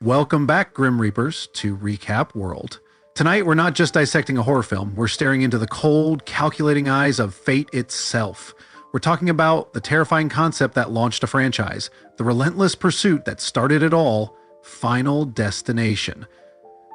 Welcome back, Grim Reapers, to Recap World. Tonight, we're not just dissecting a horror film, we're staring into the cold, calculating eyes of fate itself. We're talking about the terrifying concept that launched a franchise, the relentless pursuit that started it all, Final Destination.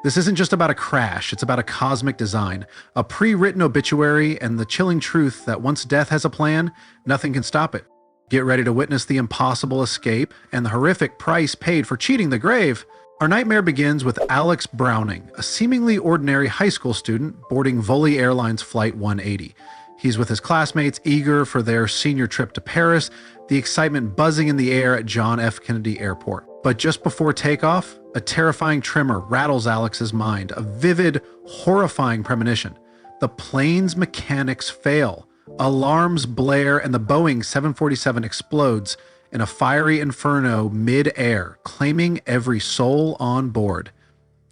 This isn't just about a crash, it's about a cosmic design, a pre-written obituary, and the chilling truth that once death has a plan, nothing can stop it. Get ready to witness the impossible escape and the horrific price paid for cheating the grave. Our nightmare begins with Alex Browning, a seemingly ordinary high school student boarding Volée Airlines Flight 180. He's with his classmates, eager for their senior trip to Paris, the excitement buzzing in the air at John F. Kennedy Airport. But just before takeoff, a terrifying tremor rattles Alex's mind, a vivid, horrifying premonition. The plane's mechanics fail. Alarms blare and the Boeing 747 explodes in a fiery inferno mid-air, claiming every soul on board.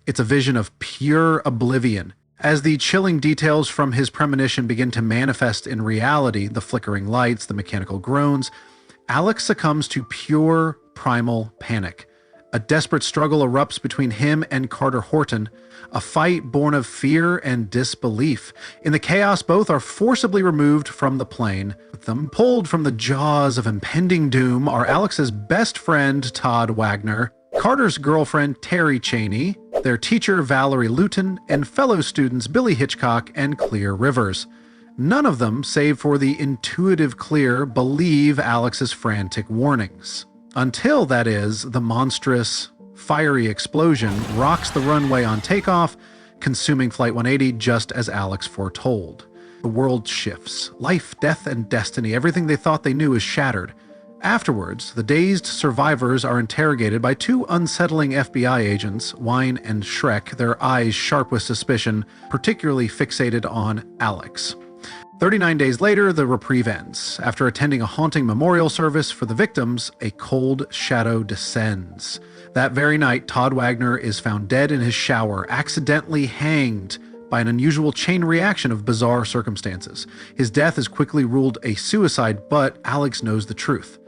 It's a vision of pure oblivion. As the chilling details from his premonition begin to manifest in reality, the flickering lights, the mechanical groans, Alex succumbs to pure primal panic. A desperate struggle erupts between him and Carter Horton, a fight born of fear and disbelief. In the chaos, both are forcibly removed from the plane. With them pulled from the jaws of impending doom are Alex's best friend, Tod Waggner, Carter's girlfriend, Terry Chaney, their teacher, Valerie Luton, and fellow students, Billy Hitchcock and Clear Rivers. None of them, save for the intuitive Clear, believe Alex's frantic warnings. Until, that is, the monstrous, fiery explosion rocks the runway on takeoff, consuming Flight 180 just as Alex foretold. The world shifts. Life, death, and destiny, everything they thought they knew is shattered. Afterwards, the dazed survivors are interrogated by two unsettling FBI agents, Wine and Shrek, their eyes sharp with suspicion, particularly fixated on Alex. 39 days later, the reprieve ends. After attending a haunting memorial service for the victims, a cold shadow descends. That very night, Tod Waggner is found dead in his shower, accidentally hanged by an unusual chain reaction of bizarre circumstances. His death is quickly ruled a suicide, but Alex knows the truth.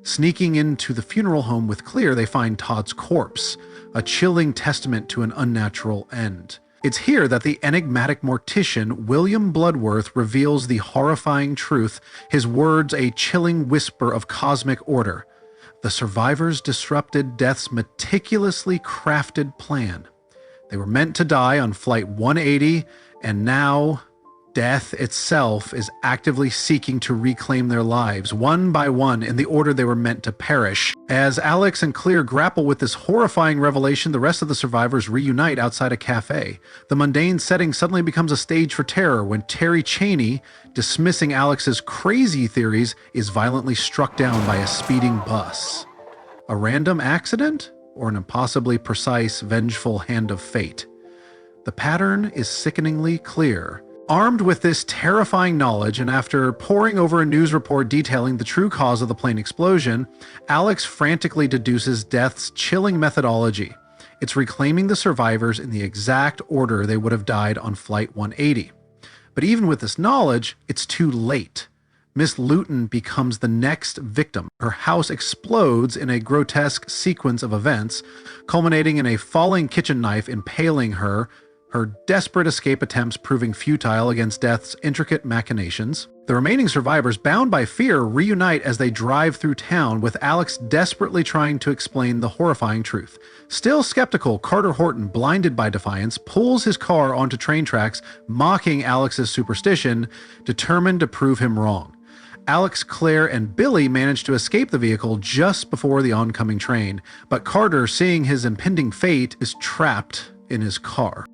Sneaking into the funeral home with Clear, they find Todd's corpse, a chilling testament to an unnatural end. It's here that the enigmatic mortician William Bloodworth reveals the horrifying truth, his words a chilling whisper of cosmic order. The survivors disrupted death's meticulously crafted plan. They were meant to die on Flight 180, and now death itself is actively seeking to reclaim their lives, one by one, in the order they were meant to perish. As Alex and Clear grapple with this horrifying revelation, the rest of the survivors reunite outside a cafe. The mundane setting suddenly becomes a stage for terror when Terry Chaney, dismissing Alex's crazy theories, is violently struck down by a speeding bus. A random accident? Or an impossibly precise, vengeful hand of fate? The pattern is sickeningly clear. Armed with this terrifying knowledge, and after poring over a news report detailing the true cause of the plane explosion, Alex frantically deduces death's chilling methodology. It's reclaiming the survivors in the exact order they would have died on Flight 180. But even with this knowledge, it's too late. Miss Luton becomes the next victim. Her house explodes in a grotesque sequence of events, culminating in a falling kitchen knife impaling her desperate escape attempts proving futile against death's intricate machinations. The remaining survivors, bound by fear, reunite as they drive through town, with Alex desperately trying to explain the horrifying truth. Still skeptical, Carter Horton, blinded by defiance, pulls his car onto train tracks, mocking Alex's superstition, determined to prove him wrong. Alex, Claire, and Billy manage to escape the vehicle just before the oncoming train, but Carter, seeing his impending fate, is trapped in his car.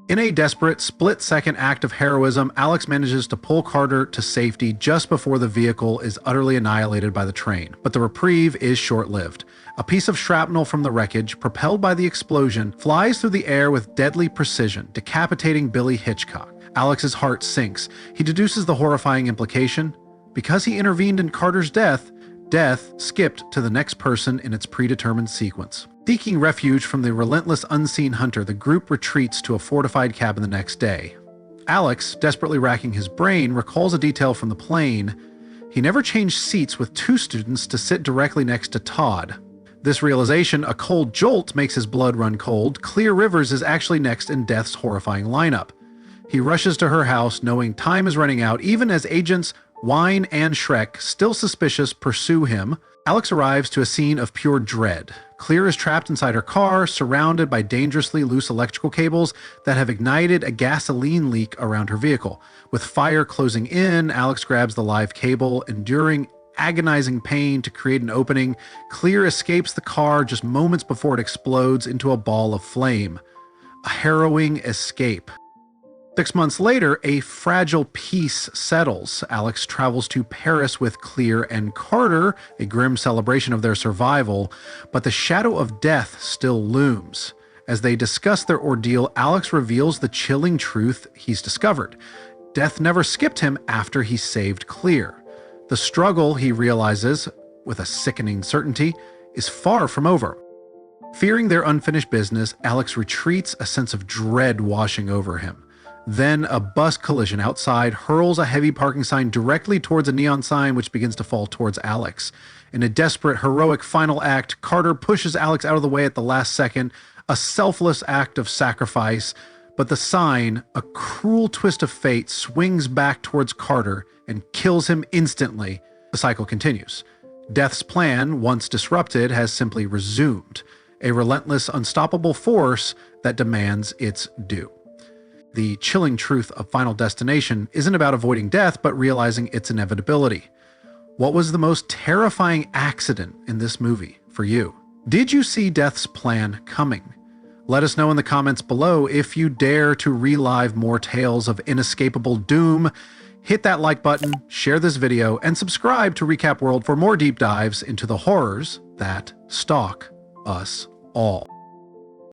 In a desperate, split-second act of heroism, Alex manages to pull Carter to safety just before the vehicle is utterly annihilated by the train. But the reprieve is short-lived. A piece of shrapnel from the wreckage, propelled by the explosion, flies through the air with deadly precision, decapitating Billy Hitchcock. Alex's heart sinks. He deduces the horrifying implication. Because he intervened in Carter's death, death skipped to the next person in its predetermined sequence. Seeking refuge from the relentless unseen hunter, the group retreats to a fortified cabin the next day. Alex, desperately racking his brain, recalls a detail from the plane. He never changed seats with two students to sit directly next to Tod. This realization, a cold jolt, makes his blood run cold. Clear Rivers is actually next in Death's horrifying lineup. He rushes to her house, knowing time is running out, even as agents Wine and Shrek, still suspicious, pursue him. Alex arrives to a scene of pure dread. Clear is trapped inside her car, surrounded by dangerously loose electrical cables that have ignited a gasoline leak around her vehicle. With fire closing in, Alex grabs the live cable, enduring agonizing pain to create an opening. Clear escapes the car just moments before it explodes into a ball of flame. A harrowing escape. 6 months later, a fragile peace settles. Alex travels to Paris with Clear and Carter, a grim celebration of their survival, but the shadow of death still looms. As they discuss their ordeal, Alex reveals the chilling truth he's discovered. Death never skipped him after he saved Clear. The struggle, he realizes, with a sickening certainty, is far from over. Fearing their unfinished business, Alex retreats, a sense of dread washing over him. Then a bus collision outside hurls a heavy parking sign directly towards a neon sign, which begins to fall towards Alex. In a desperate, heroic final act, Carter pushes Alex out of the way at the last second, a selfless act of sacrifice. But the sign, a cruel twist of fate, swings back towards Carter and kills him instantly. The cycle continues. Death's plan, once disrupted, has simply resumed, a relentless, unstoppable force that demands its due. The chilling truth of Final Destination isn't about avoiding death, but realizing its inevitability. What was the most terrifying accident in this movie for you? Did you see Death's plan coming? Let us know in the comments below. If you dare to relive more tales of inescapable doom, hit that like button, share this video, and subscribe to Recap World for more deep dives into the horrors that stalk us all.